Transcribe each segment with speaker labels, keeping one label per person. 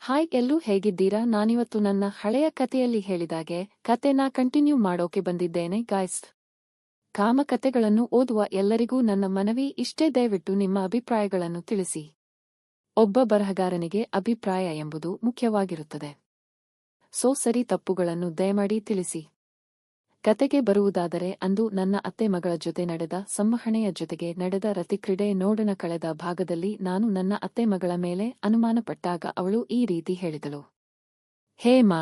Speaker 1: Hi ಎಲ್ಲೂ ಹೇಗಿದ್ದೀರಾ? ನಾನಿವತ್ತು ನನ್ನ ಹಳೆಯ ಕತೆಯಲ್ಲಿ ಹೇಳಿದಾಗೆ ಕತೆನ ಕಂಟಿನ್ಯೂ ಮಾಡೋಕೆ ಬಂದಿದ್ದೇನೆ ಗಾಯ್ಸ್. ಕಾಮಕತೆಗಳನ್ನು ಓದುವ ಎಲ್ಲರಿಗೂ ನನ್ನ ಮನವಿ ಇಷ್ಟೇ, ದಯವಿಟ್ಟು ನಿಮ್ಮ ಅಭಿಪ್ರಾಯಗಳನ್ನು ತಿಳಿಸಿ. ಒಬ್ಬ ಬರಹಗಾರನಿಗೆ ಅಭಿಪ್ರಾಯ ಎಂಬುದು ಮುಖ್ಯವಾಗಿರುತ್ತದೆ. ಸರಿ ತಪ್ಪುಗಳನ್ನು ದಯಮಾಡಿ ತಿಳಿಸಿ. ಕತೆಗೆ ಬರುವುದಾದರೆ, ಅಂದು ನನ್ನ ಅತ್ತೆ ಮಗಳ ಜೊತೆ ನಡೆದ ಸಂವಹಣೆಯ ಜೊತೆಗೆ ನಡೆದ ರತಿಕ್ರೀಡೆ ನೋಡೋಣ. ಕಳೆದ ಭಾಗದಲ್ಲಿ ನಾನು ನನ್ನ ಅತ್ತೆ ಮಗಳ ಮೇಲೆ ಅನುಮಾನಪಟ್ಟಾಗ ಅವಳು ಈ ರೀತಿ ಹೇಳಿದಳು. ಹೇಮಾ,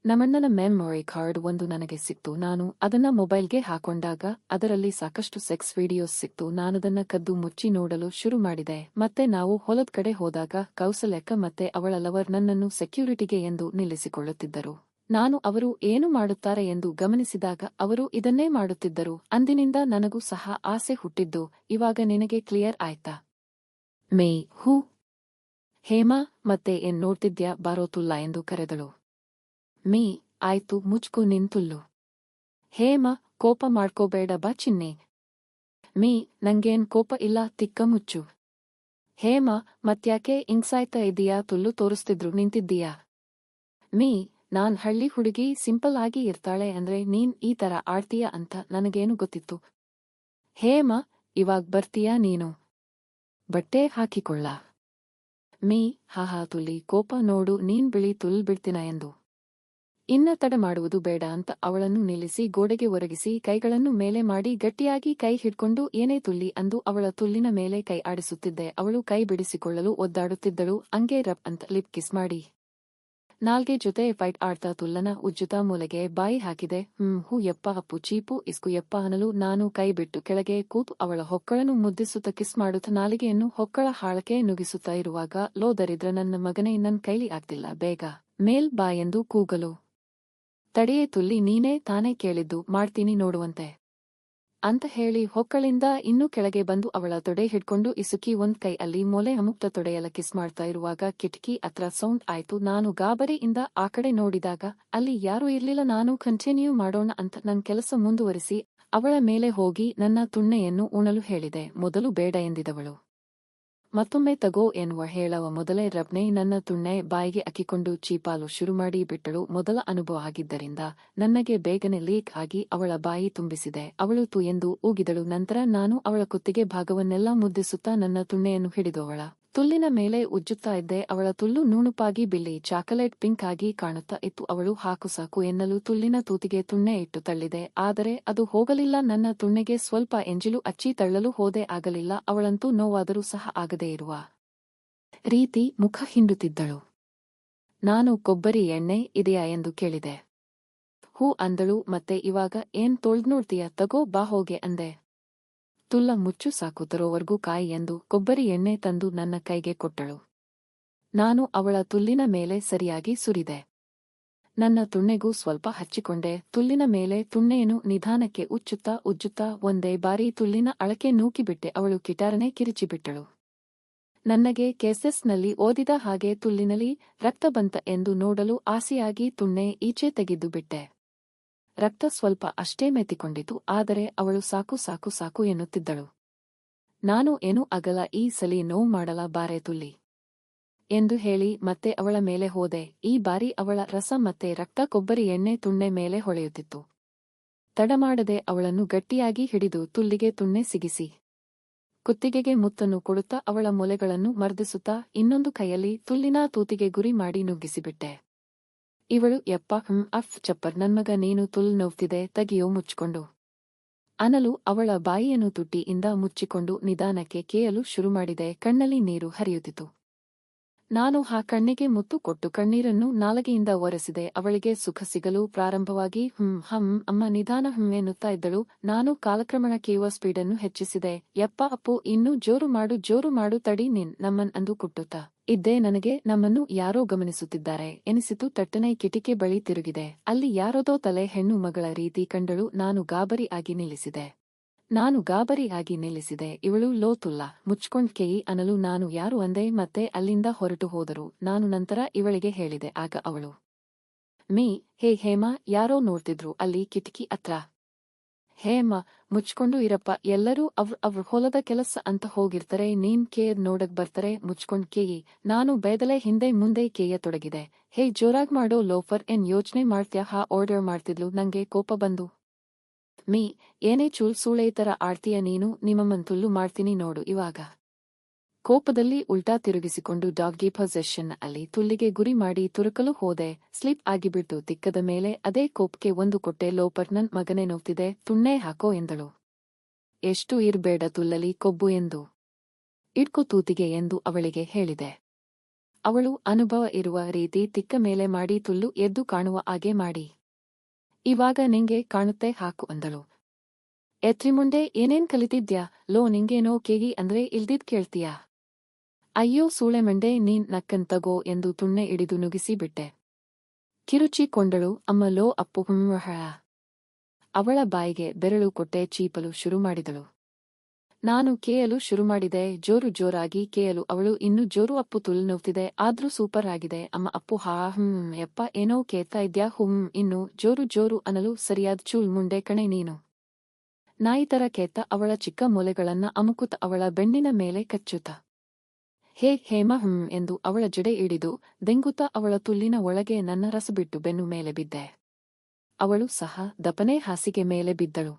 Speaker 1: ನಮ್ಮಣ್ಣನ ಮೆಮೊರಿ ಕಾರ್ಡ್ ಒಂದು ನನಗೆ ಸಿಕ್ತು. ನಾನು ಅದನ್ನ ಮೊಬೈಲ್ಗೆ ಹಾಕೊಂಡಾಗ ಅದರಲ್ಲಿ ಸಾಕಷ್ಟು ಸೆಕ್ಸ್ ವಿಡಿಯೋಸ್ ಸಿಕ್ತು. ನಾನದನ್ನ ಕದ್ದು ಮುಚ್ಚಿ ನೋಡಲು ಶುರು ಮಾಡಿದೆ. ಮತ್ತೆ ನಾವು ಹೊಲದ ಕಡೆ ಹೋದಾಗ ಕೌಸಲ್ಯಕ್ಕ ಮತ್ತೆ ಅವಳ ಲವರ್ ನನ್ನನ್ನು ಸೆಕ್ಯೂರಿಟಿಗೆ ಎಂದು ನಿಲ್ಲಿಸಿಕೊಳ್ಳುತ್ತಿದ್ದರು. ನಾನು ಅವರು ಏನು ಮಾಡುತ್ತಾರೆ ಎಂದು ಗಮನಿಸಿದಾಗ ಅವರು ಇದನ್ನೇ ಮಾಡುತ್ತಿದ್ದರು. ಅಂದಿನಿಂದ ನನಗೂ ಸಹ ಆಸೆ ಹುಟ್ಟಿದ್ದು ಇವಾಗ ನಿನಗೆ ಕ್ಲಿಯರ್ ಆಯ್ತಾ? ಮೇ ಹೂ. ಹೇಮಾ, ಮತ್ತೆ ಏನ್ ನೋಡ್ತಿದ್ಯಾ, ಬಾರೋ ತುಲ್ಲ ಎಂದು ಕರೆದಳು. ಮೀ, ಆಯ್ತು, ಮುಚ್ಕು ನಿನ್ ತುಲ್ಲು. ಹೇಮಾ, ಕೋಪ ಮಾಡ್ಕೋಬೇಡ ಬಾ ಚಿನ್ನಿ. ಮೀ, ನಂಗೇನ್ ಕೋಪ ಇಲ್ಲ, ತಿಕ್ಕ ಮುಚ್ಚು. ಹೇಮಾ, ಮತ್ಯಾಕೆ ಇಂಗ್ಸಾಯ್ತಾ ಇದೀಯಾ? ತುಲ್ಲು ತೋರಿಸ್ತಿದ್ರು ನಿಂತಿದ್ದೀಯಾ? ಮೀ, ನಾನ್ ಹಳ್ಳಿ ಹುಡುಗಿ, ಸಿಂಪಲ್ ಆಗಿ ಇರ್ತಾಳೆ ಅಂದ್ರೆ ನೀನ್ ಈ ತರ ಆಡ್ತೀಯ ಅಂತ ನನಗೇನು ಗೊತ್ತಿತ್ತು. ಹೇಮಾ, ಇವಾಗ್ ಬರ್ತೀಯಾ ನೀನು? ಬಟ್ಟೆ ಹಾಕಿಕೊಳ್ಳ. ಮೀ, ಹಾಹಾ ತುಲಿ, ಕೋಪ ನೋಡು, ನೀನ್ ಬಿಳಿ ತುಲ್ ಬಿಡ್ತೀನ ಎಂದು. ಇನ್ನ ತಡ ಮಾಡುವುದು ಬೇಡ ಅಂತ ಅವಳನ್ನು ನಿಲ್ಲಿಸಿ ಗೋಡೆಗೆ ಒರಗಿಸಿ ಕೈಗಳನ್ನು ಮೇಲೆ ಮಾಡಿ ಗಟ್ಟಿಯಾಗಿ ಕೈ ಹಿಡ್ಕೊಂಡು, ಏನೇ ತುಲ್ಲಿ ಅಂದು ಅವಳ ತುಲ್ಲಿನ ಮೇಲೆ ಕೈ ಆಡಿಸುತ್ತಿದ್ದೆ. ಅವಳು ಕೈ ಬಿಡಿಸಿಕೊಳ್ಳಲು ಒದ್ದಾಡುತ್ತಿದ್ದಳು. ಅಂಗೆ ರಬ್ ಅಂತ ಲಿಪ್ ಕಿಸ್ ಮಾಡಿ ನಾಲ್ಗೆ ಜೊತೆ ಫೈಟ್ ಆಡ್ತಾ ತುಲ್ಲನ ಉಜ್ಜುತ್ತಾ ಮೂಲೆಗೆ ಬಾಯಿ ಹಾಕಿದೆ. ಹೂ ಯಪ್ಪ, ಅಪ್ಪು ಚೀಪು ಇಸ್ಕು ಯಪ್ಪ ಅನ್ನಲು ನಾನು ಕೈ ಬಿಟ್ಟು ಕೆಳಗೆ ಕೂತು ಅವಳ ಹೊಕ್ಕಳನ್ನು ಮುದ್ದಿಸುತ್ತ ಕಿಸ್ ಮಾಡುತ್ತ ನಾಲಿಗೆಯನ್ನು ಹೊಕ್ಕಳ ಹಾಳಕ್ಕೆ ನುಗ್ಗಿಸುತ್ತಾ ಇರುವಾಗ, ಲೋ ದರಿದ್ರ ನನ್ನ ಮಗನೇ, ನನ್ ಕೈಲಿ ಆಗ್ತಿಲ್ಲ, ಬೇಗ ಮೇಲ್ ಬಾ ಎಂದು ಕೂಗಲು. ತಡೆಯೇ ತುಲ್ಲಿ, ನೀನೇ ತಾನೇ ಕೇಳಿದ್ದು, ಮಾಡ್ತೀನಿ ನೋಡುವಂತೆ ಅಂತ ಹೇಳಿ ಹೊಕ್ಕಳಿಂದ ಇನ್ನೂ ಕೆಳಗೆ ಬಂದು ಅವಳ ತೊಡೆ ಹಿಡ್ಕೊಂಡು ಇಸುಕಿ ಒಂದ್ ಕೈ ಅಲ್ಲಿ ಮೂಲೆ ಅಮುಕ್ತ ತೊಡೆಯಲ್ಲ ಕಿಸ್ ಮಾಡ್ತಾ ಇರುವಾಗ ಕಿಟಕಿ ಹತ್ರ ಸೌಂಡ್ ಆಯ್ತು. ನಾನು ಗಾಬರಿಯಿಂದ ಆ ಕಡೆ ನೋಡಿದಾಗ ಅಲ್ಲಿ ಯಾರೂ ಇರ್ಲಿಲ್ಲ. ನಾನು ಕಂಟಿನ್ಯೂ ಮಾಡೋಣ ಅಂತ ನನ್ ಕೆಲಸ ಮುಂದುವರಿಸಿ ಅವಳ ಮೇಲೆ ಹೋಗಿ ನನ್ನ ತುಣ್ಣೆಯನ್ನು ಉಣಲು ಹೇಳಿದೆ. ಮೊದಲು ಬೇಡ ಎಂದಿದವಳು ಮತ್ತೊಮ್ಮೆ ತಗೋ ಎನ್ನುವ ಹೇಳವ ಮೊದಲೇ ರಬ್ನೆ ನನ್ನ ತುಣ್ಣೆ ಬಾಯಿಗೆ ಅಕ್ಕಿಕೊಂಡು ಚೀಪಾಲು ಶುರುಮಾಡಿ ಬಿಟ್ಟಳು. ಮೊದಲ ಅನುಭವ ಆಗಿದ್ದರಿಂದ ನನಗೆ ಬೇಗನೆ ಲೀಕ್ ಆಗಿ ಅವಳ ಬಾಯಿ ತುಂಬಿಸಿದೆ. ಅವಳು ತು ಎಂದು ಊಗಿದಳು. ನಂತರ ನಾನು ಅವಳ ಕುತ್ತಿಗೆ ಭಾಗವನ್ನೆಲ್ಲ ಮುದ್ದಿಸುತ್ತಾ ನನ್ನ ತುಣ್ಣೆಯನ್ನು ಹಿಡಿದು ಅವಳ ತುಲ್ಲಿನ ಮೇಲೆ ಉಜ್ಜುತ್ತಾ ಇದ್ದೆ. ಅವಳ ತುಲ್ಲು ನುಣುಪಾಗಿ ಬಿಳಿ ಚಾಕಲೇಟ್ ಪಿಂಕ್ ಆಗಿ ಕಾಣುತ್ತಾ ಇತ್ತು. ಅವಳು ಹಾಕು ಸಾಕು ಎನ್ನಲು ತುಲ್ಲಿನ ತೂತಿಗೆ ತುಣ್ಣೆ ಇಟ್ಟು ತಳ್ಳಿದೆ. ಆದರೆ ಅದು ಹೋಗಲಿಲ್ಲ. ನನ್ನ ತುಣ್ಣೆಗೆ ಸ್ವಲ್ಪ ಎಂಜಿಲು ಅಚ್ಚಿ ತಳ್ಳಲು ಹೋದೆ, ಆಗಲಿಲ್ಲ. ಅವಳಂತೂ ನೋವಾದರೂ ಸಹ ಆಗದೇ ಇರುವ ರೀತಿ ಮುಖ ಹಿಂಡುತ್ತಿದ್ದಳು. ನಾನು ಕೊಬ್ಬರಿ ಎಣ್ಣೆ ಇದೆಯಾ ಎಂದು ಕೇಳಿದೆ. ಹೂ ಅಂದಳು. ಮತ್ತೆ ಇವಾಗ ಏನ್ ತೊಳ್ದ್ನೋಡ್ತೀಯ, ತಗೋ ಬಾ ಹೋಗೆ ಅಂದೆ. ತುಲ್ಲ ಮುಚ್ಚು ಸಾಕು, ತರೋವರ್ಗೂ ಕಾಯಿ ಎಂದು ಕೊಬ್ಬರಿ ಎಣ್ಣೆ ತಂದು ನನ್ನ ಕೈಗೆ ಕೊಟ್ಟಳು. ನಾನು ಅವಳ ತುಲ್ಲಿನ ಮೇಲೆ ಸರಿಯಾಗಿ ಸುರಿದೆ. ನನ್ನ ತುಣ್ಣೆಗೂ ಸ್ವಲ್ಪ ಹಚ್ಚಿಕೊಂಡೆ. ತುಲ್ಲಿನ ಮೇಲೆ ತುಣ್ಣೆಯನ್ನು ನಿಧಾನಕ್ಕೆ ಉಜ್ಜುತ್ತಾ ಒಂದೇ ಬಾರಿ ತುಲ್ಲಿನ ಅಳಕೆ ನೂಕಿಬಿಟ್ಟೆ. ಅವಳು ಕಿಟಾರನೆ ಕಿರಿಚಿಬಿಟ್ಟಳು. ನನಗೆ ಕೇಸಸ್ನಲ್ಲಿ ಓದಿದ ಹಾಗೆ ತುಲ್ಲಿನಲ್ಲಿ ರಕ್ತ ಬಂತ ಎಂದು ನೋಡಲು ಆಸೆಯಾಗಿ ತುಣ್ಣೆ ಈಚೆ ತೆಗೆದು ಬಿಟ್ಟೆ. ರಕ್ತ ಸ್ವಲ್ಪ ಅಷ್ಟೇ ಮೆತ್ತಿಕೊಂಡಿತು. ಆದರೆ ಅವಳು ಸಾಕು ಸಾಕು ಸಾಕು ಎನ್ನುತ್ತಿದ್ದಳು. ನಾನು ಏನೂ ಆಗಲ್ಲ, ಈ ಸಲಿ ನೋವು ಮಾಡಲ ಬಾರೆ ತುಲ್ಲಿ ಎಂದು ಹೇಳಿ ಮತ್ತೆ ಅವಳ ಮೇಲೆ ಹೋದೆ. ಈ ಬಾರಿ ಅವಳ ರಸ ಮತ್ತೆ ರಕ್ತ ಕೊಬ್ಬರಿ ಎಣ್ಣೆ ತುಣ್ಣೆ ಮೇಲೆ ಹೊಳೆಯುತ್ತಿತ್ತು. ತಡಮಾಡದೆ ಅವಳನ್ನು ಗಟ್ಟಿಯಾಗಿ ಹಿಡಿದು ತುಲ್ಲಿಗೆ ತುಣ್ಣೆ ಸಿಗಿಸಿ ಕುತ್ತಿಗೆಗೆ ಮುತ್ತನ್ನು ಕೊಡುತ್ತಾ ಅವಳ ಮೊಲೆಗಳನ್ನು ಮರ್ದಿಸುತ್ತಾ ಇನ್ನೊಂದು ಕೈಯಲ್ಲಿ ತುಲ್ಲಿನ ತೂತಿಗೆ ಗುರಿ ಮಾಡಿ ನುಗ್ಗಿಸಿಬಿಟ್ಟೆ. ಇವಳು ಯಪ್ಪ ಅಫ್ ಚಪ್ಪರ್ ನನ್ಮಗ, ನೀನು ತುಲ್ ನೋವ್ತಿದೆ, ತೆಗಿಯೋ ಮುಚ್ಕೊಂಡು ಅನ್ನಲು ಅವಳ ಬಾಯಿಯನ್ನು ತುಟಿಯಿಂದ ಮುಚ್ಚಿಕೊಂಡು ನಿಧಾನಕ್ಕೆ ಕೇಯಲು ಶುರುಮಾಡಿದೆ. ಕಣ್ಣಲ್ಲಿ ನೀರು ಹರಿಯುತ್ತಿತು. ನಾನು ಕಣ್ಣಿಗೆ ಮುತ್ತು ಕೊಟ್ಟು ಕಣ್ಣೀರನ್ನು ನಾಲಗೆಯಿಂದ ಒರೆಸಿದೆ. ಅವಳಿಗೆ ಸುಖ ಸಿಗಲು ಪ್ರಾರಂಭವಾಗಿ ಅಮ್ಮ ನಿಧಾನ ಎನ್ನುತ್ತಾ ಇದ್ದಳು. ನಾನು ಕಾಲಕ್ರಮಣ ಕೇಯುವ ಸ್ಪೀಡನ್ನು ಹೆಚ್ಚಿಸಿದೆ. ಯಪ್ಪ ಅಪ್ಪು, ಇನ್ನೂ ಜೋರು ಮಾಡು, ತಡಿ ನಿನ್ ನಮ್ಮನ್ ಅಂದು ಕುಟ್ಟುತ್ತಾ ಇದ್ದೆ. ನನಗೆ ನಮ್ಮನ್ನು ಯಾರೋ ಗಮನಿಸುತ್ತಿದ್ದಾರೆ ಎನಿಸಿತು. ತಟ್ಟನೆ ಕಿಟಿಕಿ ಬಳಿ ತಿರುಗಿದೆ. ಅಲ್ಲಿ ಯಾರೋದೋ ತಲೆ ಹೆಣ್ಣು ಮಗಳ ರೀತಿ ಕಂಡಳು. ನಾನು ಗಾಬರಿ ಆಗಿ ನಿಲ್ಲಿಸಿದೆ. ಇವಳು ಲೋ ತುಲ್ಲ, ಮುಚ್ಕೊಂಡ್ ಕೇಯಿ ಅನ್ನಲು ನಾನು ಯಾರು ಅಂದೆ. ಮತ್ತೆ ಅಲ್ಲಿಂದ ಹೊರಟು ಹೋದರು. ನಾನು ನಂತರ ಇವಳಿಗೆ ಹೇಳಿದೆ. ಆಗ ಅವಳು, ಮೀ, ಹೇ ಹೇಮಾ, ಯಾರೋ ನೋಡ್ತಿದ್ರು ಅಲ್ಲಿ ಕಿಟಕಿ ಹತ್ರ. ಹೇಮ, ಮುಚ್ಕೊಂಡು ಇರಪ್ಪ, ಎಲ್ಲರೂ ಅವ್ರ ಹೊಲದ ಕೆಲಸ ಅಂತ ಹೋಗಿರ್ತಾರೆ, ನೀನ್ ಕೇರ್ ನೋಡಕ್ ಬರ್ತಾರೆ, ಮುಚ್ಕೊಂಡ್ ಕೇಯಿ. ನಾನು ಬೇದಲೆ ಹಿಂದೆ ಮುಂದೆ ಕೇಯತೊಡಗಿದೆ. ಹೇ ಜೋರಾಗ್ ಮಾಡೋ ಲೋಫರ್, ಏನ್ ಯೋಚ್ನೆ ಮಾಡ್ತ್ಯಾ? ಹಾ ಆರ್ಡರ್ ಮಾಡ್ತಿದ್ಲು. ನಂಗೆ ಕೋಪ ಬಂದು, ಮೀ ಏನೇ ಸೂಳೆ ತರ ಆಡ್ತೀಯ ನೀನು, ನಿಮ್ಮಮ್ಮನ್ ತುಲ್ಲು ಮಾಡ್ತೀನಿ ನೋಡು ಇವಾಗ. ಕೋಪದಲ್ಲಿ ಉಲ್ಟಾ ತಿರುಗಿಸಿಕೊಂಡು ಡಾಗ್ಗಿ ಪೊಸೆಷನ್ ಅಲ್ಲಿ ತುಲ್ಲಿಗೆ ಗುರಿ ಮಾಡಿ ತುರುಕಲು ಹೋದೆ. ಸ್ಲಿಪ್ ಆಗಿಬಿಡ್ತು. ತಿಕ್ಕದ ಮೇಲೆ ಅದೇ ಕೋಪ್ಗೆ ಒಂದು ಕೊಟ್ಟೆ. ಲೋಪರ್, ನನ್ ಮಗನೇ ನೋವ್ತಿದೆ, ತುಣ್ಣೆ ಹಾಕೋ ಎಂದಳು. ಎಷ್ಟು ಇರ್ಬೇಡ ತುಲ್ಲಲಿ ಕೊಬ್ಬು ಎಂದು. ಇಡ್ಕೊ ತೂತಿಗೆ ಎಂದು ಅವಳಿಗೆ ಹೇಳಿದೆ. ಅವಳು ಅನುಭವ ಇರುವ ರೀತಿ ತಿಕ್ಕ ಮೇಲೆ ಮಾಡಿ ತುಲ್ಲು ಎದ್ದು ಕಾಣುವ ಹಾಗೆ ಮಾಡಿ, ಇವಾಗ ನಿಂಗೆ ಕಾಣುತ್ತೆ ಹಾಕು ಅಂದಳು. ಎತ್ರಿಮುಂಡೆ, ಏನೇನ್ ಕಲಿತಿದ್ಯಾ? ಲೋ, ನಿಂಗೇನೋ ಕೇಗಿ ಅಂದ್ರೆ ಇಲ್ದಿದ್ ಕೇಳ್ತೀಯಾ? ಅಯ್ಯೋ ಸೂಳೆಮಂಡೆ, ನೀನ್ ನಕ್ಕನ್ ತಗೋ ಎಂದು ತುಣ್ಣೆ ಹಿಡಿದು ನುಗಿಸಿ ಬಿಟ್ಟೆ. ಕಿರುಚಿಕೊಂಡಳು. ಅಮ್ಮ, ಲೋ ಅಪ್ಪು ಹ್ಮ್ಹಳ. ಅವಳ ಬಾಯಿಗೆ ಬೆರಳು ಕೊಟ್ಟೆ. ಚೀಪಲು ಶುರು ಮಾಡಿದಳು. ನಾನು ಕೇಯಲು ಶುರುಮಾಡಿದೆ, ಜೋರು ಜೋರಾಗಿ ಕೇಯಲು. ಅವಳು ಇನ್ನೂ ಜೋರು. ಅಪ್ಪು ತುಲ್ ನೋವ್ತಿದೆ, ಆದ್ರೂ ಸೂಪರ್ ಆಗಿದೆ ಅಮ್ಮ. ಅಪ್ಪು, ಹಾ ಯಪ್ಪ, ಏನೋ ಕೇಳ್ತಾ ಇದ್ಯಾ? ಇನ್ನು ಜೋರು ಜೋರು ಅನ್ನಲು ಸರಿಯಾದ್ ಚೂಳ್ ಮುಂಡೆ ಕಣೆ ನೀನು. ನಾಯಿತರ ಕೇತ ಅವಳ ಚಿಕ್ಕ ಮೊಲೆಗಳನ್ನ ಅಮುಕುತ್ತ ಅವಳ ಬೆನ್ನಿನ ಮೇಲೆ ಕಚ್ಚುತ್ತ. ಹೇ ಹೇಮ, ಎಂದು ಅವಳ ಜಡೆ ಹಿಡಿದು ದೆಂಗುತ್ತಾ ಅವಳ ತುಲ್ಲಿನ ಒಳಗೆ ನನ್ನ ರಸಬಿಟ್ಟು ಬೆನ್ನು ಮೇಲೆ ಬಿದ್ದೆ. ಅವಳು ಸಹ ದಪನೆ ಹಾಸಿಗೆ ಮೇಲೆ ಬಿದ್ದಳು.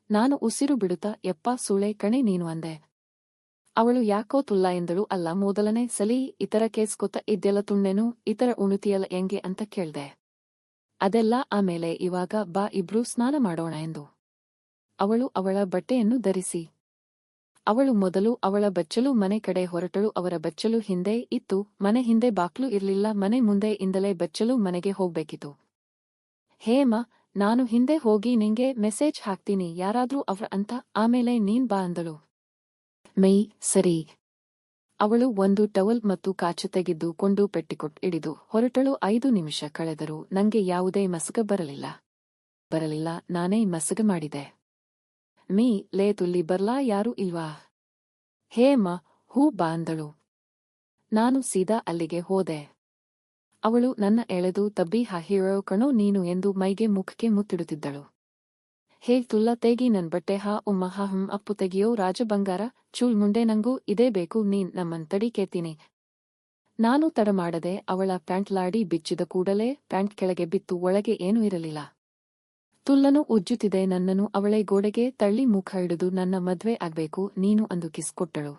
Speaker 1: ನಾನು ಉಸಿರು ಬಿಡುತ್ತಾ, ಯಪ್ಪಾ ಸೂಳೆ ಕಣೆ ನೀನು ಅಂದೆ. ಅವಳು ಯಾಕೋ ತುಲ್ಲ ಎಂದಳು. ಅಲ್ಲ, ಮೊದಲನೇ ಸಲಿ ಇತರ ಕೇಸ್ಕೊತ ಇದ್ದೆಲ್ಲ ತುಣ್ಣೆನು, ಇತರ ಉಣುತಿಯಲ್ಲ ಎಂಗೆ ಅಂತ ಕೇಳ್ದೆ. ಅದೆಲ್ಲ ಆಮೇಲೆ, ಇವಾಗ ಬಾ ಇಬ್ರೂ ಸ್ನಾನ ಮಾಡೋಣ ಎಂದು. ಅವಳು ಅವಳ ಬಟ್ಟೆಯನ್ನು ಧರಿಸಿ, ಅವಳು ಮೊದಲು ಅವಳ ಬಚ್ಚಲು ಮನೆ ಕಡೆ ಹೊರಟಳು. ಅವರ ಬಚ್ಚಲು ಹಿಂದೆ ಇತ್ತು. ಮನೆ ಹಿಂದೆ ಬಾಕ್ಲು ಇರ್ಲಿಲ್ಲ. ಮನೆ ಮುಂದೆ ಇಂದಲೇ ಬಚ್ಚಲು ಮನೆಗೆ ಹೋಗ್ಬೇಕಿತ್ತು. ಹೇಮ, ನಾನು ಹಿಂದೆ ಹೋಗಿ ನಿಂಗೆ ಮೆಸೇಜ್ ಹಾಕ್ತೀನಿ ಯಾರಾದ್ರೂ ಅವ್ರ ಅಂತ, ಆಮೇಲೆ ನೀನ್ ಬಾ ಅಂದಳು. ಮೈ ಸರಿ. ಅವಳು ಒಂದು ಟವಲ್ ಮತ್ತು ಕಾಚು ತೆಗೆದು ಕೊಂಡು ಪೆಟ್ಟಿಕೊಟ್ ಹಿಡಿದು ಹೊರಟಳು. 5 ನಿಮಿಷ ಕಳೆದರೂ ನಂಗೆ ಯಾವುದೇ ಮಸಗ ಬರಲಿಲ್ಲ. ನಾನೇ ಮಸಗ ಮಾಡಿದೆ. ಮೀ ಲೇ ತುಲ್ಲಿ ಬರ್ಲಾ, ಯಾರೂ ಇಲ್ವಾ? ಹೇಮ, ಹೂ ಬಾ ಅಂದಳು. ನಾನು ಸೀದಾ ಅಲ್ಲಿಗೆ ಹೋದೆ. ಅವಳು ನನ್ನ ಎಳೆದು ತಬ್ಬಿ, ಹಾ ಹೀರೋ ಕಣೋ ನೀನು ಎಂದು ಮೈಗೆ ಮುಖಕ್ಕೆ ಮುತ್ತಿಡುತ್ತಿದ್ದಳು. ಹೇ ತುಲ್ಲ, ತೆಗಿ ನನ್ ಬಟ್ಟೆ. ಹಾ ಉಮ್ಮ, ಹಾ ಅಪ್ಪು ತೆಗಿಯೋ ರಾಜ ಬಂಗಾರ. ಚೂಳ್ ಮುಂಡೆ, ನಂಗೂ ಇದೇ ಬೇಕು. ನೀನ್ ನಮ್ಮನ್ ತಡಿ ಕೇಳ್ತೀನಿ. ನಾನು ತಡ ಮಾಡದೆ ಅವಳ ಪ್ಯಾಂಟ್ ಲಾಡಿ ಬಿಚ್ಚಿದ ಕೂಡಲೇ ಪ್ಯಾಂಟ್ ಕೆಳಗೆ ಬಿತ್ತು. ಒಳಗೆ ಏನೂ ಇರಲಿಲ್ಲ. ತುಲ್ಲನು ಉಜ್ಜುತ್ತಿದೆ. ನನ್ನನು ಅವಳೆ ಗೋಡೆಗೆ ತಳ್ಳಿ ಮುಖ ಹಿಡಿದು, ನನ್ನ ಮದ್ವೆ ಆಗ್ಬೇಕು ನೀನು ಅಂದು ಕಿಸ್ ಕೊಟ್ಟಳು.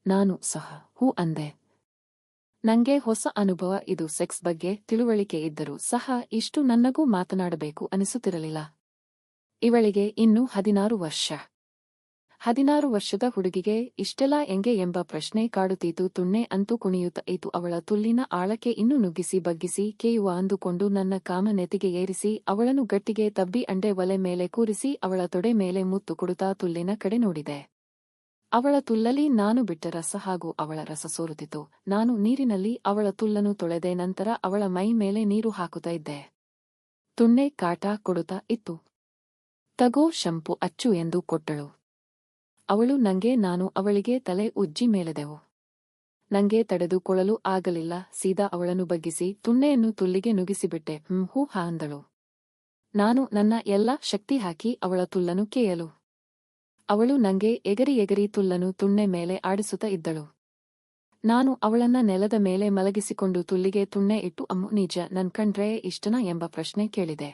Speaker 1: ನಾನು ಸಹ ಹೂ ಅಂದೆ. ನಂಗೆ ಹೊಸ ಅನುಭವ ಇದು. ಸೆಕ್ಸ್ ಬಗ್ಗೆ ತಿಳುವಳಿಕೆ ಇದ್ದರೂ ಸಹ ಇಷ್ಟು ನನ್ನಗೂ ಮಾತನಾಡಬೇಕು ಅನಿಸುತ್ತಿರಲಿಲ್ಲ. ಇವಳಿಗೆ ಇನ್ನೂ 16 ವರ್ಷ. 16 ವರ್ಷದ ಹುಡುಗಿಗೆ ಇಷ್ಟೆಲ್ಲಾ ಎಂಗೆ ಎಂಬ ಪ್ರಶ್ನೆ ಕಾಡುತ್ತೀತು. ತುಣ್ಣೆ ಅಂತೂ ಕುಣಿಯುತ್ತ ಇತ್ತು. ಅವಳ ತುಲ್ಲಿನ ಆಳಕ್ಕೆ ಇನ್ನೂ ನುಗ್ಗಿಸಿ ಬಗ್ಗಿಸಿ ಕೇಯುವ ಅಂದುಕೊಂಡು ನನ್ನ ಕಾಮ ನೆತಿಗೆ ಏರಿಸಿ ಅವಳನ್ನು ಗಟ್ಟಿಗೆ ತಬ್ಬಿ ಅಂಡೆ ಒಲೆ ಮೇಲೆ ಕೂರಿಸಿ ಅವಳ ತೊಡೆ ಮೇಲೆ ಮುತ್ತು ಕೊಡುತ್ತಾ ತುಲ್ಲಿನ ಕಡೆ ನೋಡಿದೆ. ಅವಳ ತುಲ್ಲಲಿ ನಾನು ಬಿಟ್ಟ ರಸ ಹಾಗೂ ಅವಳ ರಸ ಸೋರುತ್ತಿತ್ತು. ನಾನು ನೀರಿನಲ್ಲಿ ಅವಳ ತುಲ್ಲನ್ನು ತೊಳೆದೆ. ನಂತರ ಅವಳ ಮೈ ಮೇಲೆ ನೀರು ಹಾಕುತ್ತಾ ಇದ್ದೆ. ತುಣ್ಣೆ ಕಾಟ ಕೊಡುತ್ತಾ ಇತ್ತು. ತಗೋ ಶಂಪು ಅಚ್ಚು ಎಂದು ಕೊಟ್ಟಳು. ಅವಳು ನಂಗೆ, ನಾನು ಅವಳಿಗೆ ತಲೆ ಉಜ್ಜಿ ಮೇಲೆದೆವು. ನಂಗೆ ತಡೆದುಕೊಳ್ಳಲು ಆಗಲಿಲ್ಲ. ಸೀದಾ ಅವಳನ್ನು ಬಗ್ಗಿಸಿ ತುಣ್ಣೆಯನ್ನು ತುಲ್ಲಿಗೆ ನುಗ್ಗಿಸಿಬಿಟ್ಟೆ. ಹೂ ಹಾ ಅಂದಳು. ನಾನು ನನ್ನ ಎಲ್ಲ ಶಕ್ತಿ ಹಾಕಿ ಅವಳ ತುಲ್ಲನ್ನು ಕೇಯಲು. ಅವಳು ನಂಗೆ ಎಗರಿ ಎಗರಿ ತುಲ್ಲನು ತುಣ್ಣೆ ಮೇಲೆ ಆಡಿಸುತ್ತಾ ಇದ್ದಳು. ನಾನು ಅವಳನ್ನ ನೆಲದ ಮೇಲೆ ಮಲಗಿಸಿಕೊಂಡು ತುಲ್ಲಿಗೆ ತುಣ್ಣೆ ಇಟ್ಟು, ಅಮ್ಮು ನಿಜ ನನ್ ಕಂಡ್ರೆ ಇಷ್ಟನಾ ಎಂಬ ಪ್ರಶ್ನೆ ಕೇಳಿದೆ.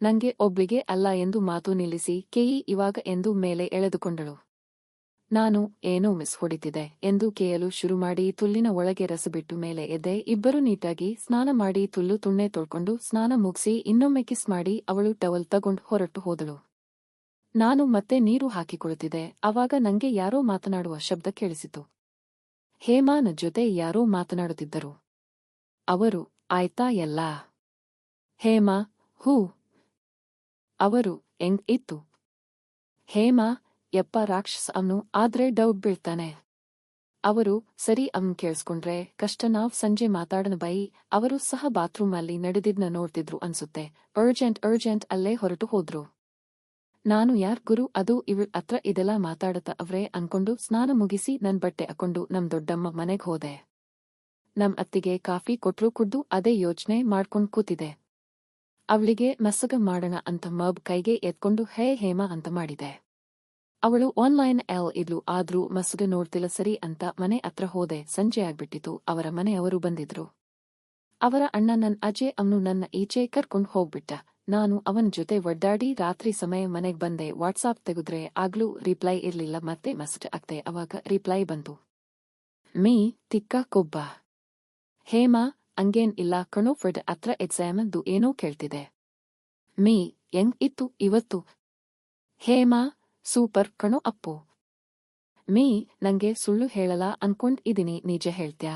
Speaker 1: ನಂಗೆ ಒಬ್ಳಿಗೆ ಅಲ್ಲ ಎಂದು ಮಾತು ನಿಲ್ಲಿಸಿ, ಕೇಯಿ ಇವಾಗ ಎಂದು ಮೇಲೆ ಎಳೆದುಕೊಂಡಳು. ನಾನು ಏನೋ ಮಿಸ್ ಹೊಡಿತಿದೆ ಎಂದು ಕೇಯಲು ಶುರುಮಾಡಿ ತುಲ್ಲಿನ ಒಳಗೆ ರಸಬಿಟ್ಟು ಮೇಲೆ ಎದ್ದೆ. ಇಬ್ಬರು ನೀಟಾಗಿ ಸ್ನಾನ ಮಾಡಿ ತುಲ್ಲು ತುಣ್ಣೆ ತೊಳ್ಕೊಂಡು ಸ್ನಾನ ಮುಗಿಸಿ ಇನ್ನೊಮ್ಮೆ ಕಿಸ್ ಮಾಡಿ ಅವಳು ಟವಲ್ ತಗೊಂಡು ಹೊರಟು ಹೋದಳು. ನಾನು ಮತ್ತೆ ನೀರು ಹಾಕಿಕೊಳ್ಳುತ್ತಿದ್ದೆ. ಆವಾಗ ನಂಗೆ ಯಾರೋ ಮಾತನಾಡುವ ಶಬ್ದ ಕೇಳಿಸಿತು. ಹೇಮಾನ ಜೊತೆ ಯಾರೋ ಮಾತನಾಡುತ್ತಿದ್ದರು. ಅವರು, ಆಯ್ತಾ ಎಲ್ಲ? ಹೇಮಾ, ಹೂ. ಅವರು, ಎಂಗ್ ಇತ್ತು? ಹೇಮಾ, ಯಪ್ಪ ರಾಕ್ಷಸ ಅವ್ನು, ಆದ್ರೆ ಡೌಟ್ ಬೀಳ್ತಾನೆ. ಅವರು, ಸರಿ ಅವ್ನ್ ಕೇಳಿಸ್ಕೊಂಡ್ರೆ ಕಷ್ಟ, ನಾವ್ ಸಂಜೆ ಮಾತಾಡನ ಬೈ. ಅವರು ಸಹ ಬಾತ್ರೂಮ್ ಅಲ್ಲಿ ನಡೆದಿದ್ನ ನೋಡ್ತಿದ್ರು ಅನ್ಸುತ್ತೆ. ಅರ್ಜೆಂಟ್ ಅಲ್ಲೇ ಹೊರಟು ಹೋದ್ರು. ನಾನು ಯಾರ್ ಗುರು ಅದು ಇವಳ್ ಅತ್ರ ಇದೆಲ್ಲ ಮಾತಾಡತ ಅವ್ರೆ ಅನ್ಕೊಂಡು ಸ್ನಾನ ಮುಗಿಸಿ ನನ್ ಬಟ್ಟೆ ಹಾಕೊಂಡು ನಮ್ ದೊಡ್ಡಮ್ಮ ಮನೆಗ್ ಹೋದೆ. ನಮ್ ಅತ್ತಿಗೆ ಕಾಫಿ ಕೊಟ್ರು, ಕುಡ್ದು ಅದೇ ಯೋಚ್ನೆ ಮಾಡ್ಕೊಂಡ್ ಕೂತಿದೆ. ಅವಳಿಗೆ ಮಸಗ ಮಾಡೋಣ ಅಂತ ಮಬ್ ಕೈಗೆ ಎತ್ಕೊಂಡು ಹೇ ಹೇಮಾ ಅಂತ ಮಾಡಿದೆ. ಅವಳು ಆನ್ಲೈನ್ ಇದ್ಲು, ಆದ್ರೂ ಮಸಗ ನೋಡ್ತಿಲ್ಲ. ಸರಿ ಅಂತ ಮನೆ ಹತ್ರ ಹೋದೆ. ಸಂಜೆ ಆಗ್ಬಿಟ್ಟಿತು. ಅವರ ಮನೆಯವರು ಬಂದಿದ್ರು. ಅವರ ಅಣ್ಣ ನನ್ ಅಜಯ್ ಅವನು ನನ್ನ ಈಚೆ ಕರ್ಕೊಂಡ್ ಹೋಗ್ಬಿಟ್ಟ. ನಾನು ಅವನ ಜೊತೆ ಒಡ್ಡಾಡಿ ರಾತ್ರಿ ಸಮಯ ಮನೆಗ್ ಬಂದೆ. ವಾಟ್ಸಾಪ್ ತೆಗೆದ್ರೆ ಆಗ್ಲೂ ರಿಪ್ಲೈ ಇರ್ಲಿಲ್ಲ. ಮತ್ತೆ ಮೆಸೇಜ್ ಆಗ್ತೆ, ಅವಾಗ ರಿಪ್ಲೈ ಬಂತು. ಮೀ ತಿಕ್ಕ ಕೊಬ್ಬ. ಹೇಮಾ ಅಂಗೇನ್ ಇಲ್ಲ ಕಣೋ, ಫಡ್ ಹತ್ರ ಎಕ್ಸಾಮದ್ದು ಏನೋ ಕೇಳ್ತಿದೆ. ಮೀ ಹೆಂಗ್ ಇತ್ತು ಇವತ್ತು? ಹೇಮಾ ಸೂಪರ್ ಕಣೋ ಅಪ್ಪು. ಮೀ ನಂಗೆ ಸುಳ್ಳು ಹೇಳಲ್ಲ ಅನ್ಕೊಂಡ್ ಇದೀನಿ, ನಿಜ ಹೇಳ್ತ್ಯಾ?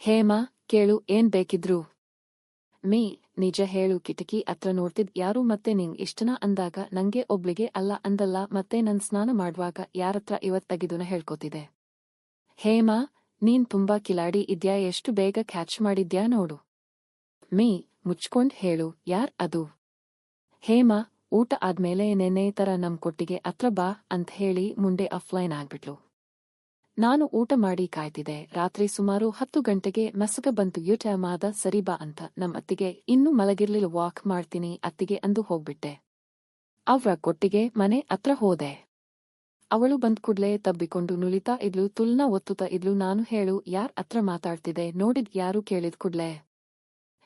Speaker 1: ಹೇಮಾ ಕೇಳು, ಏನ್ ಬೇಕಿದ್ರು? ಮೀ ನಿಜ ಹೇಳು. ಕಿಟಕಿ ಹತ್ರ ನೋಡ್ತಿದ್ ಯಾರು? ಮತ್ತೆ ನಿಂಗ್ ಇಷ್ಟನಾ ಅಂದಾಗ ನಂಗೆ ಒಬ್ಳಿಗೆ ಅಲ್ಲ ಅಂದಲ್ಲ. ಮತ್ತೆ ನನ್ ಸ್ನಾನ ಮಾಡ್ವಾಗ ಯಾರತ್ರ ಇವತ್ತಾಗಿದುನ ಹೇಳ್ಕೊತಿದೆ. ಹೇಮಾ ನೀನ್ ತುಂಬಾ ಕಿಲಾಡಿ ಇದ್ಯಾ, ಎಷ್ಟು ಬೇಗ ಕ್ಯಾಚ್ ಮಾಡಿದ್ಯಾ ನೋಡು. ಮೀ ಮುಚ್ಕೊಂಡ್ ಹೇಳು, ಯಾರ್ ಅದು? ಹೇಮಾ ಊಟ ಆದ್ಮೇಲೆ ನೆನ್ನೆ ತರ ನಮ್ ಕೊಟ್ಟಿಗೆ ಹತ್ರ ಬಾ ಅಂತ್ ಹೇಳಿ ಮುಂದೆ ಆಫ್ಲೈನ್ ಆಗ್ಬಿಟ್ಲು. ನಾನು ಊಟ ಮಾಡಿ ಕಾಯ್ತಿದೆ. ರಾತ್ರಿ ಸುಮಾರು 10 ಗಂಟೆಗೆ ಮಸಗ ಬಂತು. ಮಾದ ಸರಿ ಬಾ ಅಂತ. ನಮ್ ಅತ್ತಿಗೆ ಇನ್ನೂ ಮಲಗಿರ್ಲಿಲ್ಲ. ವಾಕ್ ಮಾಡ್ತೀನಿ ಅತ್ತಿಗೆ ಅಂದು ಹೋಗ್ಬಿಟ್ಟೆ. ಅವ್ರ ಕೊಟ್ಟಿಗೆ ಮನೆ ಹತ್ರ ಹೋದೆ. ಅವಳು ಬಂದ್ ಕೂಡ್ಲೆ ತಬ್ಬಿಕೊಂಡು ನುಲಿತಾ ಇದ್ಲು, ತುಲ್ನ ಒತ್ತುತ್ತಾ ಇದ್ಲು. ನಾನು ಹೇಳು, ಯಾರ್ ಹತ್ರ ಮಾತಾಡ್ತಿದೆ? ನೋಡಿದ್ ಯಾರು ಕೇಳಿದ್ ಕೂಡ್ಲೆ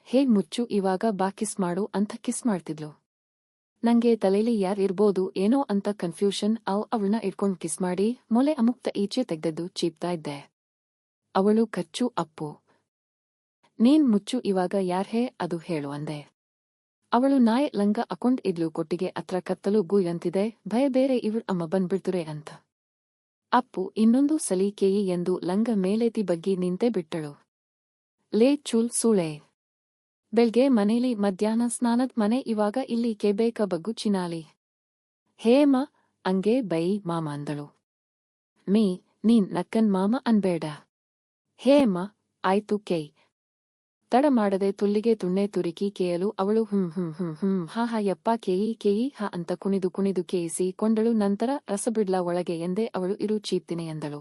Speaker 1: ಹೇಗ್ ಮುಚ್ಚು, ಇವಾಗ ಬಾ ಕಿಸ್ ಮಾಡು ಅಂತ ಕಿಸ್ ಮಾಡ್ತಿದ್ಲು. ನಂಗೆ ತಲೆಲಿ ಯಾರ್ ಇರ್ಬೋದು ಏನೋ ಅಂತ ಕನ್ಫ್ಯೂಷನ್. ಅವಳನ್ನ ಇಟ್ಕೊಂಡ್ ಕಿಸ್ ಮಾಡಿ ಮೊಲೆ ಅಮುಕ್ತ ಈಚೆ ತೆಗ್ದದ್ದು ಚೀಪ್ತಾ ಇದ್ದೆ. ಅವಳು ಕಚ್ಚು ಅಪ್ಪು. ನೀನ್ ಮುಚ್ಚು, ಇವಾಗ ಯಾರ್ಹೇ ಅದು ಹೇಳು ಅಂದೆ. ಅವಳು ನಾಯಿ ಲಂಗ ಅಕೊಂಡ್ ಇದ್ಲು. ಕೊಟ್ಟಿಗೆ ಹತ್ರ ಕತ್ತಲು ಗುಯ್ಯಂತಿದೆ. ಭಯ ಬೇರೆ, ಇವ್ರ ಅಮ್ಮ ಬಂದ್ಬಿಡ್ತುರೆ ಅಂತ. ಅಪ್ಪು ಇನ್ನೊಂದು ಸಲಿ ಕೇಯಿ ಎಂದು ಲಂಗ ಮೇಲೆತಿ ಬಗ್ಗಿ ನಿಂತೆ ಬಿಟ್ಟಳು. ಲೇ ಚೂಲ್ ಸೂಳೆ, ಬೆಳ್ಗೆ ಮನೇಲಿ ಮಧ್ಯಾಹ್ನ ಸ್ನಾನದ್ ಮನೆ, ಇವಾಗ ಇಲ್ಲಿ ಕೇಬೇಕ ಬಗ್ಗು ಚಿನಾಲಿ. ಹೇಮ ಅಂಗೆ ಬೈ ಮಾಮ ಅಂದಳು. ಮೀ ನೀನ್ ನಕ್ಕನ್ ಮಾಮ ಅನ್ಬೇಡ. ಹೇಮ ಆಯ್ತು ಕೇಯ್. ತಡ ಮಾಡದೆ ತುಲ್ಲಿಗೆ ತುಣ್ಣೆ ತುರುಕಿ ಕೇಯಲು ಅವಳು ಹಾ ಹಾ ಯಪ್ಪ ಕೇಯಿ ಕೇಯಿ ಹಾ ಅಂತ ಕುಣಿದು ಕುಣಿದು ಕೇಯಿಸಿ ಕೊಂಡಳು. ನಂತರ ರಸಬಿಡ್ಲ ಒಳಗೆ ಎಂದೆ ಅವಳು ಇರು ಚೀಪ್ತಿನಿ ಎಂದಳು.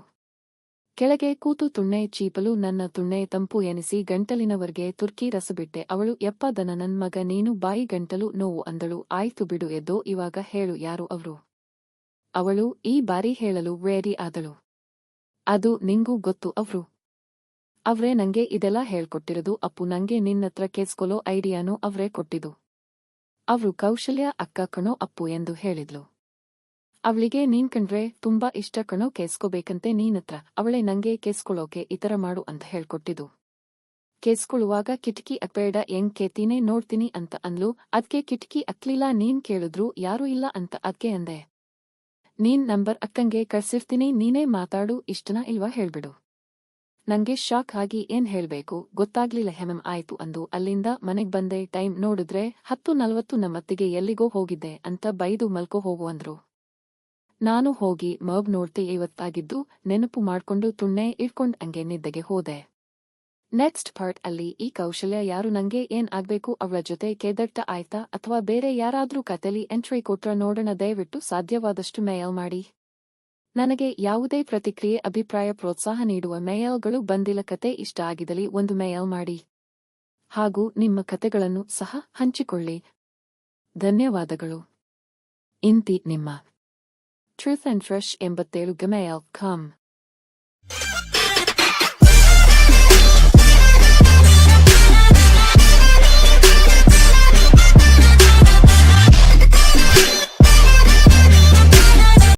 Speaker 1: ಕೆಳಗೆ ಕೂತು ತುಣ್ಣೆ ಚೀಪಲು ನನ್ನ ತುಣ್ಣೆ ತಂಪು ಎನಿಸಿ ಗಂಟಲಿನವರ್ಗೆ ತುರ್ಕಿ ರಸಬಿಟ್ಟೆ. ಅವಳು ಯಪ್ಪ ದನ ನನ್ ಮಗ ನೀನು, ಬಾಯಿ ಗಂಟಲು ನೋವು ಅಂದಳು. ಆಯ್ತು ಬಿಡು ಎದ್ದೋ, ಇವಾಗ ಹೇಳು ಯಾರು ಅವ್ರು? ಅವಳು ಈ ಬಾರಿ ಹೇಳಲು ವೇರಿ ಆದಳು. ಅದು ನಿಂಗೂ ಗೊತ್ತು ಅವ್ರು. ಅವ್ರೇ ನಂಗೆ ಇದೆಲ್ಲ ಹೇಳ್ಕೊಟ್ಟಿರೋದು ಅಪ್ಪು. ನಂಗೆ ನಿನ್ನತ್ರ ಕೇಸ್ಕೊಲೋ ಐಡಿಯಾನು ಅವ್ರೇ ಕೊಟ್ಟಿದ್ದು. ಅವ್ರು ಕೌಶಲ್ಯ ಅಕ್ಕ ಕಣೋ ಅಪ್ಪು ಎಂದು ಹೇಳಿದ್ಲು. ಅವಳಿಗೆ ನೀನ್ ಕಂಡ್ರೆ ತುಂಬಾ ಇಷ್ಟ ಕಣೋ, ಕೇಸ್ಕೋಬೇಕಂತೆ ನೀನತ್ರ. ಅವಳೆ ನಂಗೆ ಕೇಸ್ಕೊಳ್ಳೋಕೆ ಇತರ ಮಾಡು ಅಂತ ಹೇಳ್ಕೊಟ್ಟಿದ್ದು. ಕೇಸ್ಕೊಳ್ಳುವಾಗ ಕಿಟಕಿ ಅಕ್ಬೇಡ, ಹೆಂಗ್ ಕೇತೀನೆ ನೋಡ್ತೀನಿ ಅಂತ ಅಂದ್ಲು. ಅದ್ಕೆ ಕಿಟಕಿ ಅಕ್ಲಿಲ್ಲ. ನೀನ್ ಕೇಳಿದ್ರು ಯಾರೂ ಇಲ್ಲ ಅಂತ ಅದ್ಕೆ ಅಂದೆ. ನೀನ್ ನಂಬರ್ ಅಕ್ಕಂಗೆ ಕಳ್ಸಿರ್ತೀನಿ, ನೀನೇ ಮಾತಾಡು. ಇಷ್ಟನಾ ಇಲ್ವಾ ಹೇಳ್ಬಿಡು. ನಂಗೆ ಶಾಕ್ ಆಗಿ ಏನ್ ಹೇಳ್ಬೇಕು ಗೊತ್ತಾಗ್ಲಿಲ್ಲ. ಆಯ್ತು ಅಂದು ಅಲ್ಲಿಂದ ಮನೆಗ್ ಬಂದೆ. ಟೈಮ್ ನೋಡಿದ್ರೆ 10:40. ನಮ್ಮತ್ತಿಗೆ ಎಲ್ಲಿಗೋ ಹೋಗಿದ್ದೆ ಅಂತ ಬೈದು ಮಲ್ಕೋ ಹೋಗು ಅಂದ್ರು. ನಾನು ಹೋಗಿ ಮಬ್ ನೋಡ್ತೆ ಇವತ್ತಾಗಿದ್ದು ನೆನಪು ಮಾಡ್ಕೊಂಡು ತುಣ್ಣೆ ಇಟ್ಕೊಂಡ್ ಹಂಗೆ ನಿದ್ದೆಗೆ ಹೋದೆ. ನೆಕ್ಸ್ಟ್ ಪಾರ್ಟ್ ಅಲ್ಲಿ ಈ ಕೌಶಲ್ಯ ಯಾರು, ನಂಗೆ ಏನ್ ಆಗ್ಬೇಕು, ಅವಳ ಜೊತೆ ಕೇದಟ್ಟ ಆಯ್ತಾ ಅಥವಾ ಬೇರೆ ಯಾರಾದ್ರೂ ಕತೆಲಿ ಎಂಟ್ರಿ ಕೊಟ್ರ ನೋಡೋಣ. ದಯವಿಟ್ಟು ಸಾಧ್ಯವಾದಷ್ಟು ಮೇಲ್ ಮಾಡಿ. ನನಗೆ ಯಾವುದೇ ಪ್ರತಿಕ್ರಿಯೆ, ಅಭಿಪ್ರಾಯ, ಪ್ರೋತ್ಸಾಹ ನೀಡುವ ಮೇಲ್ಗಳು ಬಂದಿಲ್ಲ. ಕತೆ ಇಷ್ಟ ಆಗಿದಲ್ಲಿ ಒಂದು ಮೇಲ್ ಮಾಡಿ. ಹಾಗೂ ನಿಮ್ಮ ಕತೆಗಳನ್ನು ಸಹ ಹಂಚಿಕೊಳ್ಳಿ. ಧನ್ಯವಾದಗಳು. ಇಂತಿ ನಿಮ್ಮ ಟ್ರೂತ್ ಅಂಡ್ ಫ್ರೆಶ್ 87 gmail.com